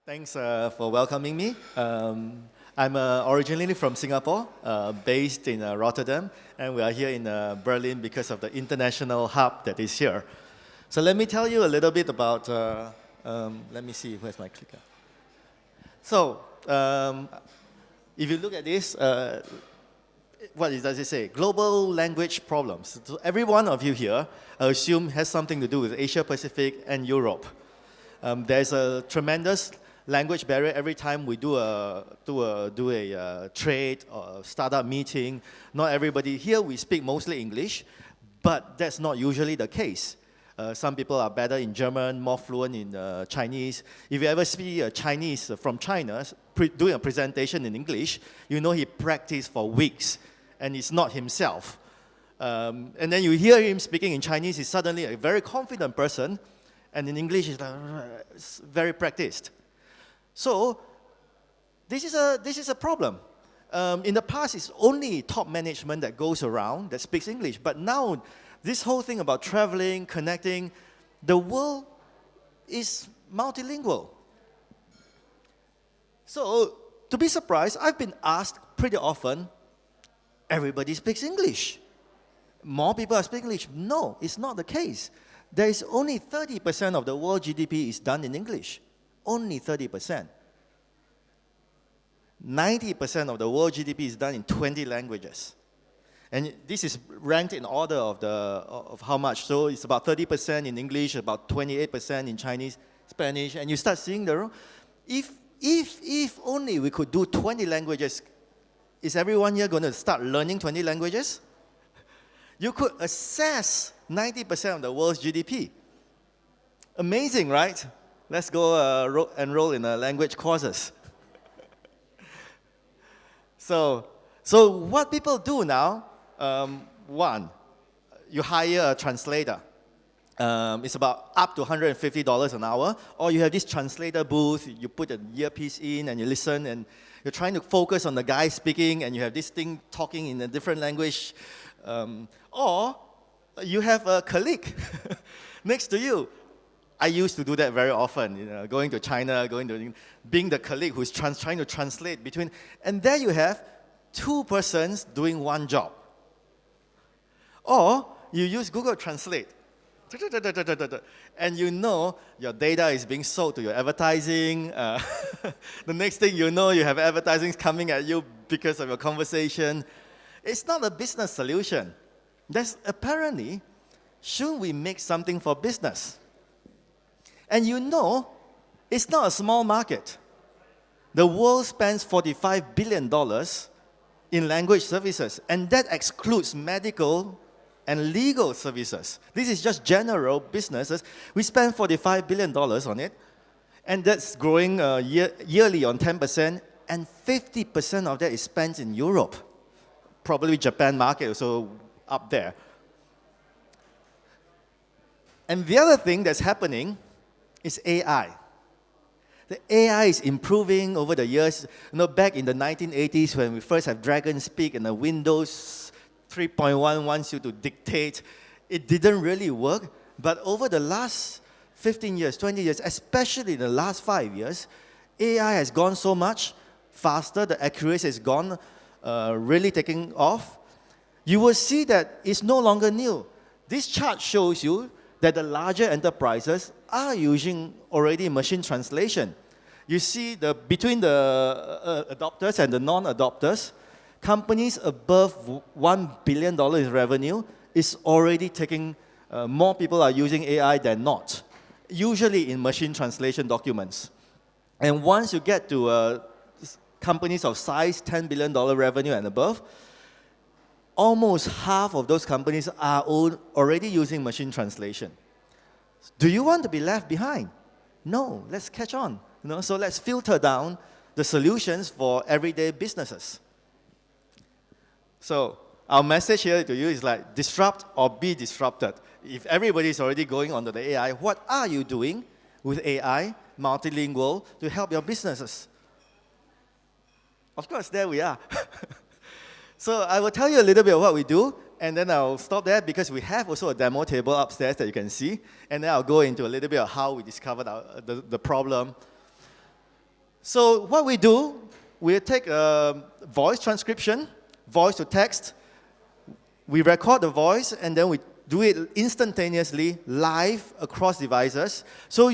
Thanks for welcoming me. I'm originally from Singapore, based in Rotterdam, and we are here in Berlin because of the international hub that is here. So let me tell you a little bit about, let me see, where's my clicker? So, if you look at this, what does it say? Global language problems. So every one of you here, I assume, has something to do with Asia Pacific and Europe. There's a tremendous language barrier every time we do a trade or a startup meeting. Not everybody here, we speak mostly English, but that's not usually the case. Some people are better in German, more fluent in Chinese. If you ever see a Chinese from China doing a presentation in English, you know he practiced for weeks, and it's not himself. And then you hear him speaking in Chinese, he's suddenly a very confident person, and in English, he's like, very practiced. So this is a problem. In the past, it's only top management that goes around that speaks English. But now, this whole thing about traveling, connecting, the world is multilingual. So to be surprised, I've been asked pretty often, everybody speaks English. More people are speaking English. No, it's not the case. There is only 30% of the world GDP is done in English. Only 30%. 90% of the world GDP is done in 20 languages. And this is ranked in order of how much. So it's about 30% in English, about 28% in Chinese, Spanish, and you start seeing the... If only we could do 20 languages, is everyone here going to start learning 20 languages? You could assess 90% of the world's GDP. Amazing, right? Let's go enroll in language courses. So what people do now, one, you hire a translator. It's about up to $150 an hour, or you have this translator booth, you put an earpiece in and you listen, and you're trying to focus on the guy speaking, and you have this thing talking in a different language. Or you have a colleague next to you. I used to do that very often, going to China, being the colleague who's trying to translate between, and there you have two persons doing one job. Or you use Google Translate, and you know your data is being sold to your advertising. The next thing you know, you have advertising coming at you because of your conversation. It's not a business solution. That's apparently, should we make something for business? And you know, it's not a small market. The world spends $45 billion in language services, and that excludes medical and legal services. This is just general businesses. We spend $45 billion on it, and that's growing yearly on 10%, and 50% of that is spent in Europe. Probably Japan market also up there. And the other thing that's happening is AI. The AI is improving over the years. Back in the 1980s when we first have Dragon Speak and the Windows 3.1 wants you to dictate, it didn't really work. But over the last 15 years, 20 years, especially in the last 5 years, AI has gone so much faster, the accuracy has gone really taking off. You will see that it's no longer new. This chart shows you that the larger enterprises are using already machine translation. You see between the adopters and the non-adopters, companies above $1 billion in revenue is already taking, more people are using AI than not, usually in machine translation documents. And once you get to companies of size, $10 billion revenue and above, almost half of those companies are already using machine translation. Do you want to be left behind? No, let's catch on. So let's filter down the solutions for everyday businesses. So our message here to you is like, disrupt or be disrupted. If everybody's already going onto the AI, what are you doing with AI, multilingual, to help your businesses? Of course, there we are. So I will tell you a little bit of what we do, and then I'll stop there because we have also a demo table upstairs that you can see, and then I'll go into a little bit of how we discovered the problem. So what we do, we take voice transcription, voice to text. We record the voice, and then we do it instantaneously, live across devices. So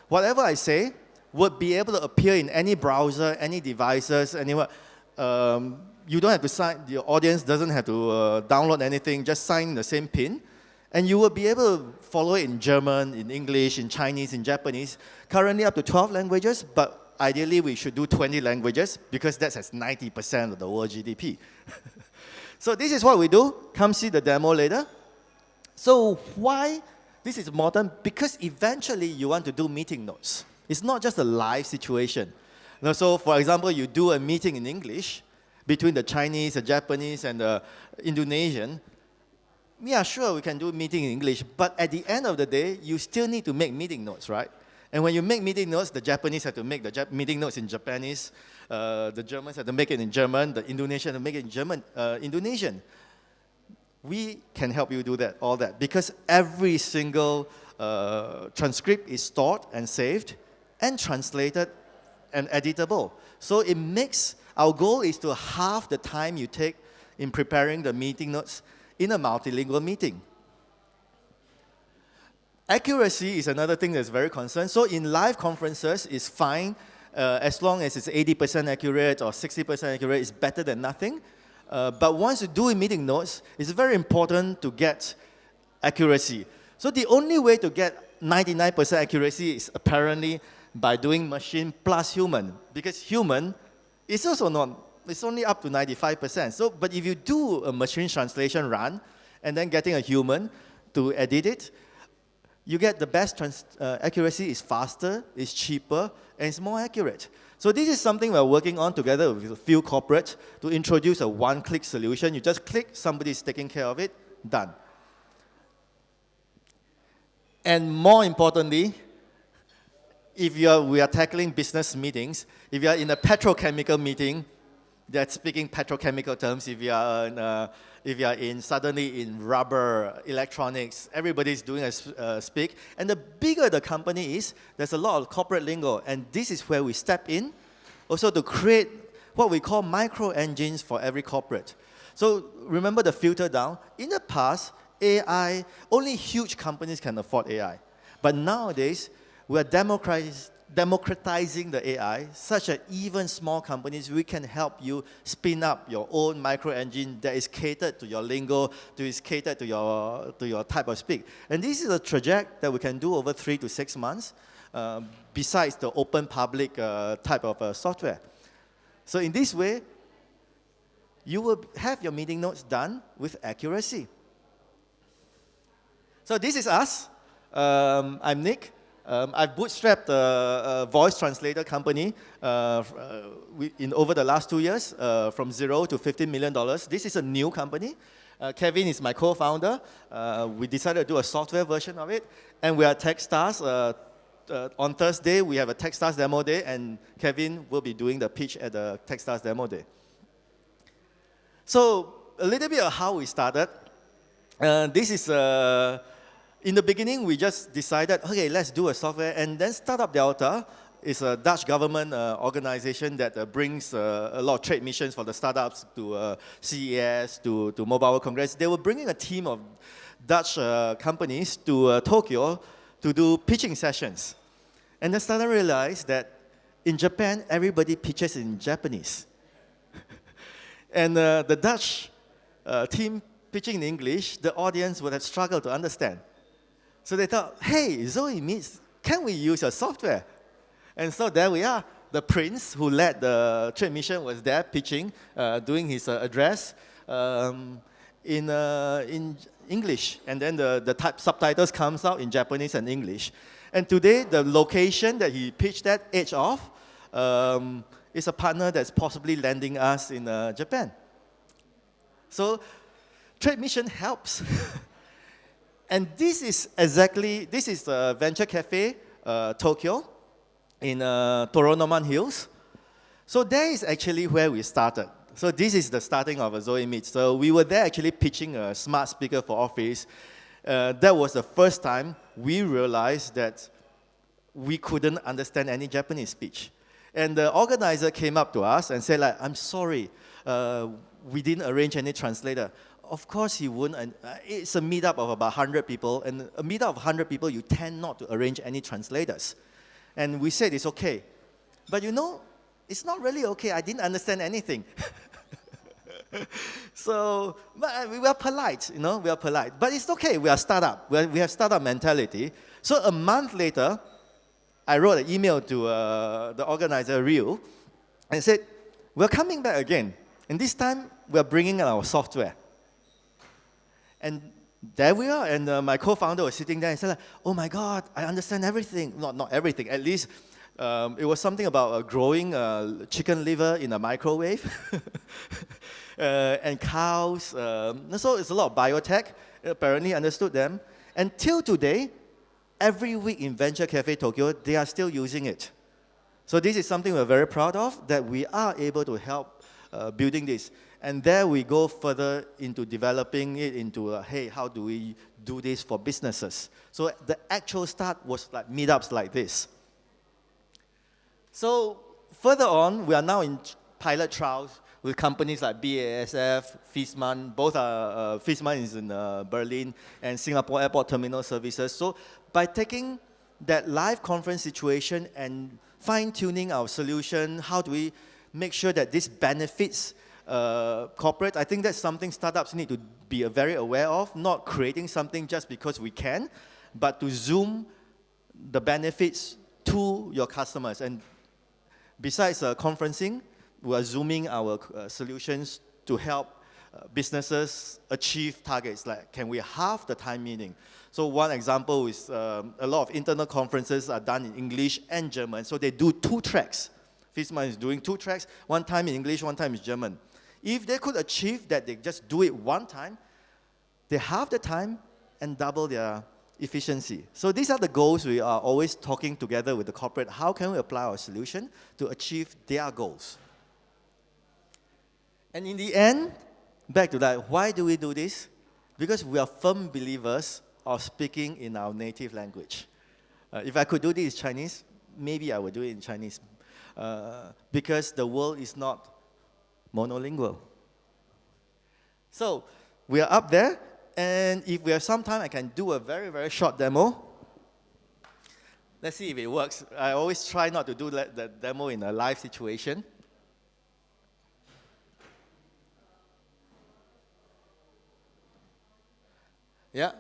whatever I say would be able to appear in any browser, any devices, anywhere. You don't have to sign, the audience doesn't have to download anything, just sign the same pin. And you will be able to follow it in German, in English, in Chinese, in Japanese. Currently up to 12 languages, but ideally we should do 20 languages because that has 90% of the world GDP. So this is what we do. Come see the demo later. So why this is modern? Because eventually you want to do meeting notes. It's not just a live situation. Now, so for example, you do a meeting in English between the Chinese, the Japanese, and the Indonesian. Yeah, sure, we can do a meeting in English, but at the end of the day, you still need to make meeting notes, right? And when you make meeting notes, the Japanese have to make the meeting notes in Japanese, the Germans have to make it in German, the Indonesian have to make it in Indonesian. We can help you do that, all that, because every single transcript is stored and saved and translated and editable. So it makes, our goal is to halve the time you take in preparing the meeting notes in a multilingual meeting. Accuracy is another thing that's very concerned. So in live conferences, it's fine as long as it's 80% accurate or 60% accurate, it's better than nothing. But once you do in meeting notes, it's very important to get accuracy. So the only way to get 99% accuracy is apparently by doing machine plus human, because human is also not, it's only up to 95%. So, but if you do a machine translation run and then getting a human to edit it, you get the best accuracy is faster, it's cheaper, and it's more accurate. So this is something we're working on together with a few corporates to introduce a one-click solution. You just click, somebody's taking care of it, done. And more importantly, if we are tackling business meetings, if you are in a petrochemical meeting, that's speaking petrochemical terms. If you are suddenly in rubber, electronics, everybody's doing a speak. And the bigger the company is, there's a lot of corporate lingo. And this is where we step in, also to create what we call micro engines for every corporate. So remember the filter down. In the past, AI, only huge companies can afford AI. But nowadays, we are democratizing the AI, such that even small companies, we can help you spin up your own micro engine that is catered to your lingo, that is catered to your type of speak. And this is a project that we can do over 3 to 6 months, besides the open public type of software. So in this way, you will have your meeting notes done with accuracy. So this is us. I'm Nick. I've bootstrapped a voice translator company over the last 2 years, from 0 to $15 million. This is a new company. Kevin is my co-founder. We decided to do a software version of it, and we are Techstars. On Thursday, we have a Techstars demo day, and Kevin will be doing the pitch at the Techstars demo day. So a little bit of how we started. This is in the beginning, we just decided, okay, let's do a software. And then Startup Delta is a Dutch government organization that brings a lot of trade missions for the startups to CES, to Mobile World Congress. They were bringing a team of Dutch companies to Tokyo to do pitching sessions. And then started to realize that in Japan, everybody pitches in Japanese. And the Dutch team pitching in English, the audience would have struggled to understand. So they thought, hey, Zoe Meets, can we use your software? And so there we are. The prince who led the trade mission was there pitching, doing his address in English. And then the subtitles comes out in Japanese and English. And today, the location that he pitched at, Edge of, is a partner that's possibly landing us in Japan. So trade mission helps. And this is Venture Cafe, Tokyo, in Toronoman Hills. So there is actually where we started. So this is the starting of Zoe Meets. So we were there actually pitching a smart speaker for office. That was the first time we realized that we couldn't understand any Japanese speech. And the organizer came up to us and said, like, I'm sorry, we didn't arrange any translator. Of course he wouldn't. And it's a meetup of about 100 people. And a meetup of 100 people, you tend not to arrange any translators. And we said it's okay. But you know, it's not really okay. I didn't understand anything. So, but we were polite, you know, we are polite. But it's okay, we are startup. We have startup mentality. So a month later, I wrote an email to the organizer, Rio, and said, we're coming back again. And this time, we're bringing our software. And there we are. And my co-founder was sitting there and said, like, oh my God, I understand everything. Not everything, at least it was something about growing chicken liver in a microwave. And cows. So it's a lot of biotech. Apparently understood them. Until today, every week in Venture Cafe Tokyo, they are still using it. So this is something we're very proud of, that we are able to help building this. And there we go further into developing it into, hey, how do we do this for businesses? So the actual start was like meetups like this. So further on, we are now in pilot trials with companies like BASF, Fissmann. Both are, Fissmann is in Berlin, and Singapore Airport Terminal Services. So by taking that live conference situation and fine-tuning our solution, how do we make sure that this benefits corporate? I think that's something startups need to be very aware of, not creating something just because we can, but to zoom the benefits to your customers. And besides conferencing, we are zooming our solutions to help businesses achieve targets, like can we halve the time meeting? So one example is a lot of internal conferences are done in English and German, so they do 2 tracks. Fissmann is doing 2 tracks, one time in English, one time in German. If they could achieve that, they just do it one time, they halve the time and double their efficiency. So these are the goals we are always talking together with the corporate. How can we apply our solution to achieve their goals? And in the end, back to that, why do we do this? Because we are firm believers of speaking in our native language. If I could do this in Chinese, maybe I would do it in Chinese. Because the world is not monolingual. So we are up there, and if we have some time, I can do a very, very short demo. Let's see if it works. I always try not to do the demo in a live situation. Yeah.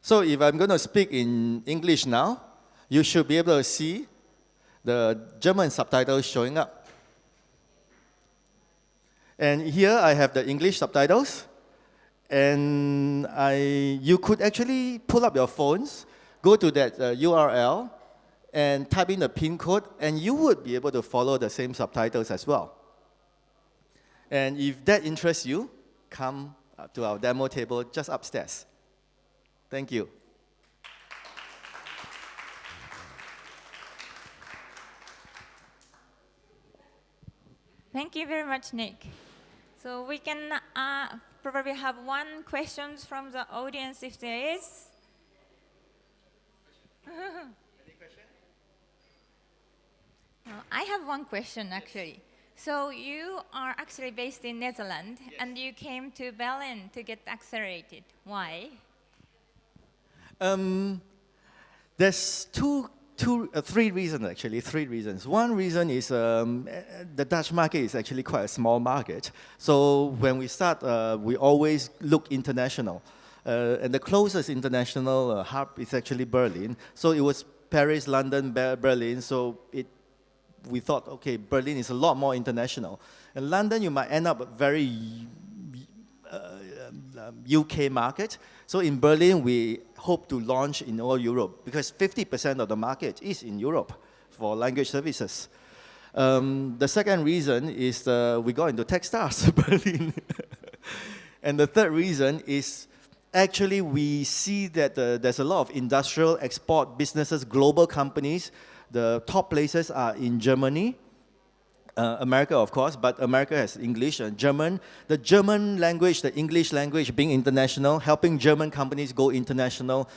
So if I'm going to speak in English now, you should be able to see the German subtitles showing up. And here I have the English subtitles. And you could actually pull up your phones, go to that URL, and type in the PIN code, and you would be able to follow the same subtitles as well. And if that interests you, come to our demo table just upstairs. Thank you. Thank you very much, Nick. So we can probably have one question from the audience if there is. Any question? I have one question actually. So you are actually based in Netherlands, yes, and you came to Berlin to get accelerated. Why? There's three reasons actually. 3 reasons. One reason is the Dutch market is actually quite a small market. So when we start, we always look international. And the closest international hub is actually Berlin. So it was Paris, London, Berlin. So we thought, okay, Berlin is a lot more international. In London, you might end up a very UK market. So in Berlin, we hope to launch in all Europe because 50% of the market is in Europe for language services. The second reason is we got into Techstars, Berlin. And the third reason is actually we see that there's a lot of industrial export businesses, global companies. The top places are in Germany, America, of course, but America has English and German. The German language, the English language being international, helping German companies go international.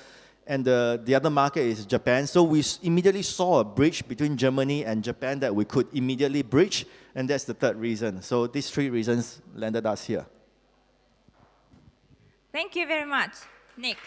and the other market is Japan. So we immediately saw a bridge between Germany and Japan that we could immediately bridge, and that's the third reason. So these three reasons landed us here. Thank you very much, Nick.